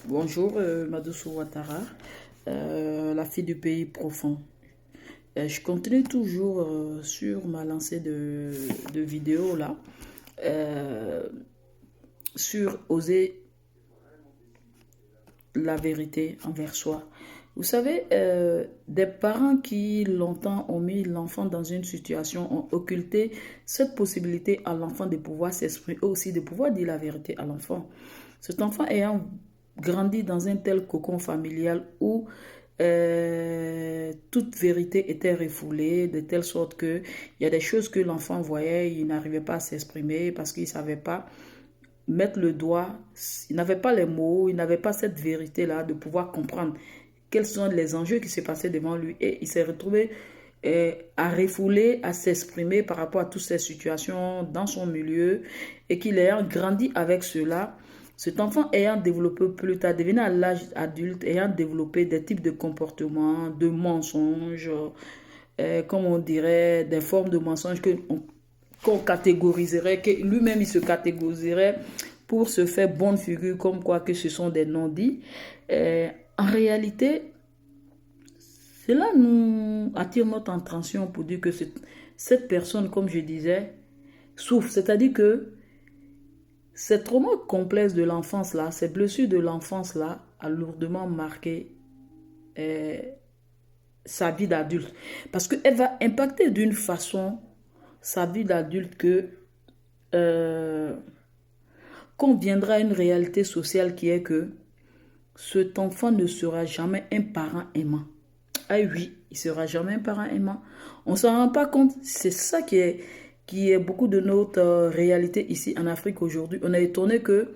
Bonjour, Madoussou Ouattara, la fille du pays profond. Je continue toujours sur ma lancée de vidéos là, sur oser la vérité envers soi. Vous savez, des parents qui longtemps ont mis l'enfant dans une situation, ont occulté cette possibilité à l'enfant de pouvoir s'exprimer, aussi de pouvoir dire la vérité à l'enfant. Cet enfant ayant grandi dans un tel cocon familial où toute vérité était refoulée, de telle sorte que il y a des choses que l'enfant voyait, il n'arrivait pas à s'exprimer parce qu'il ne savait pas mettre le doigt, il n'avait pas les mots, il n'avait pas cette vérité-là de pouvoir comprendre quels sont les enjeux qui se passaient devant lui. Et il s'est retrouvé à refouler, à s'exprimer par rapport à toutes ces situations dans son milieu et qu'il ayant grandi avec cela, cet enfant ayant développé plus tard, devenu à l'âge adulte, ayant développé des types de comportements, de mensonges, comme on dirait, des formes de mensonges qu'on catégoriserait, que lui-même il se catégoriserait pour se faire bonne figure, comme quoi que ce sont des non-dits. En réalité, cela nous attire notre attention pour dire que cette personne, comme je disais, souffre. C'est-à-dire que ces traumas complexes de l'enfance-là, ces blessures de l'enfance-là, a lourdement marqué sa vie d'adulte. Parce qu'elle va impacter d'une façon sa vie d'adulte qu'on viendra à une réalité sociale qui est que cet enfant ne sera jamais un parent aimant. Ah oui, il ne sera jamais un parent aimant. On ne s'en rend pas compte. C'est ça qui est beaucoup de notre réalité ici en Afrique aujourd'hui. On est étonné que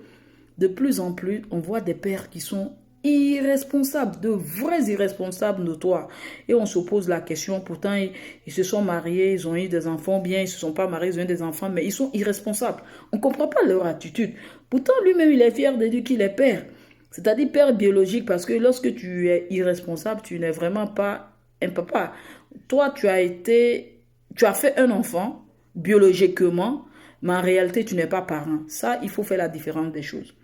de plus en plus, on voit des pères qui sont irresponsables, de vrais irresponsables notoires. Et on se pose la question, pourtant ils se sont mariés, ils ont eu des enfants, bien ils ne se sont pas mariés, ils ont eu des enfants, mais ils sont irresponsables. On ne comprend pas leur attitude. Pourtant lui-même, il est fier de dire qu'il est père. C'est-à-dire père biologique, parce que lorsque tu es irresponsable, tu n'es vraiment pas un papa. Toi, tu as fait un enfant biologiquement, mais en réalité, tu n'es pas parent. Ça, il faut faire la différence des choses.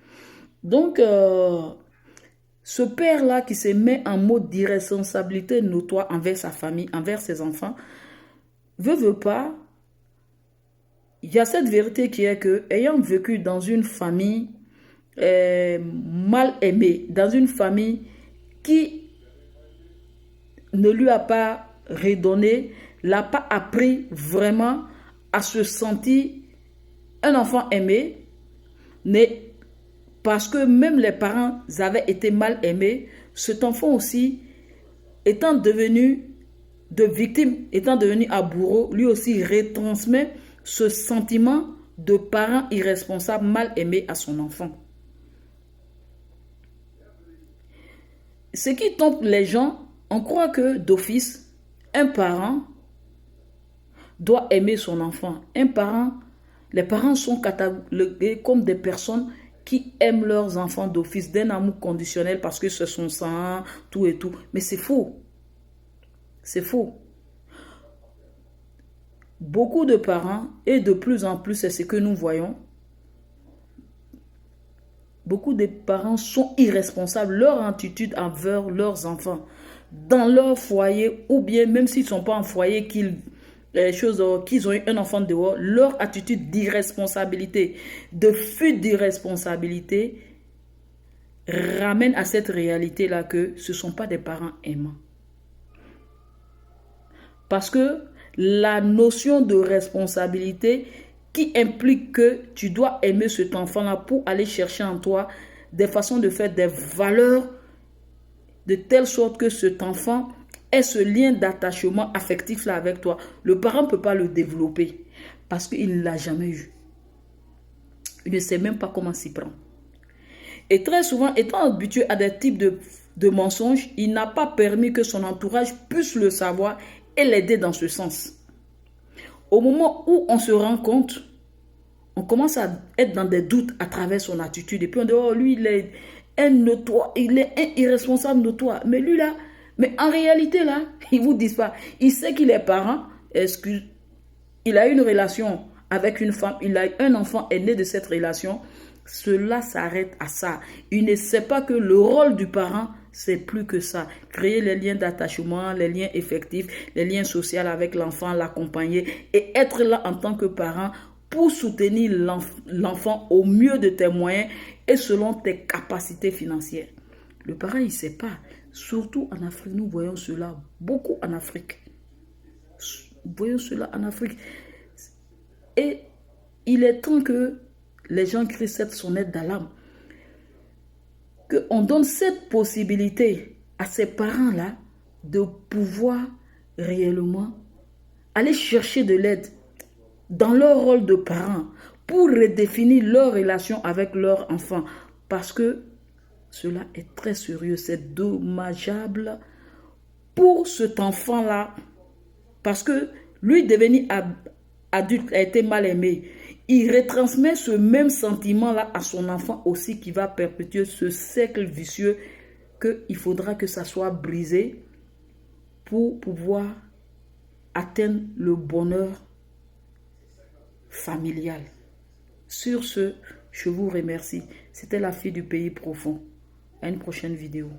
Donc, ce père-là qui se met en mode d'irresponsabilité notoire envers sa famille, envers ses enfants, veut pas, il y a cette vérité qui est que, ayant vécu dans une famille mal aimée, dans une famille qui ne lui a pas redonné, l'a pas appris vraiment à se sentir un enfant aimé, mais parce que même les parents avaient été mal aimés, cet enfant aussi, étant devenu de victime, étant devenu un bourreau, lui aussi retransmet ce sentiment de parent irresponsable mal aimé à son enfant. Ce qui trompe les gens, on croit que d'office, un parent doit aimer son enfant. Les parents sont catalogués comme des personnes qui aiment leurs enfants d'office, d'un amour conditionnel parce que ce sont sang, tout et tout. Mais c'est faux. C'est faux. Beaucoup de parents, et de plus en plus, c'est ce que nous voyons, beaucoup de parents sont irresponsables, leur attitude envers leurs enfants, dans leur foyer, ou bien même s'ils ne sont pas en foyer, qu'ils ont eu un enfant dehors, leur attitude d'irresponsabilité, de fuite d'irresponsabilité, ramène à cette réalité-là que ce ne sont pas des parents aimants. Parce que la notion de responsabilité qui implique que tu dois aimer cet enfant-là pour aller chercher en toi des façons de faire des valeurs de telle sorte que cet enfant ait ce lien d'attachement affectif-là avec toi. Le parent ne peut pas le développer parce qu'il ne l'a jamais eu. Il ne sait même pas comment s'y prendre. Et très souvent, étant habitué à des types de mensonges, il n'a pas permis que son entourage puisse le savoir et l'aider dans ce sens. Au moment où on se rend compte, on commence à être dans des doutes à travers son attitude. Et puis on dit, oh, lui, il est un irresponsable notoire. Mais lui, là, mais en réalité, là, il ne vous dit pas. Il sait qu'il est parent, il a une relation avec une femme, il a un enfant est né de cette relation. Cela s'arrête à ça. Il ne sait pas que le rôle du parent, c'est plus que ça. Créer les liens d'attachement, les liens effectifs, les liens sociaux avec l'enfant, l'accompagner et être là en tant que parent pour soutenir l'enfant au mieux de tes moyens et selon tes capacités financières. Le parent, il ne sait pas. Surtout en Afrique, nous voyons cela beaucoup en Afrique. Nous voyons cela en Afrique. Et il est temps que les gens crient cette sonnette d'alarme. Qu'on donne cette possibilité à ces parents-là de pouvoir réellement aller chercher de l'aide dans leur rôle de parents pour redéfinir leur relation avec leur enfant. Parce que cela est très sérieux, c'est dommageable pour cet enfant-là. Parce que lui, devenu adulte, a été mal aimé. Il retransmet ce même sentiment-là à son enfant aussi qui va perpétuer ce cercle vicieux qu'il faudra que ça soit brisé pour pouvoir atteindre le bonheur familial. Sur ce, je vous remercie. C'était la fille du pays profond. À une prochaine vidéo.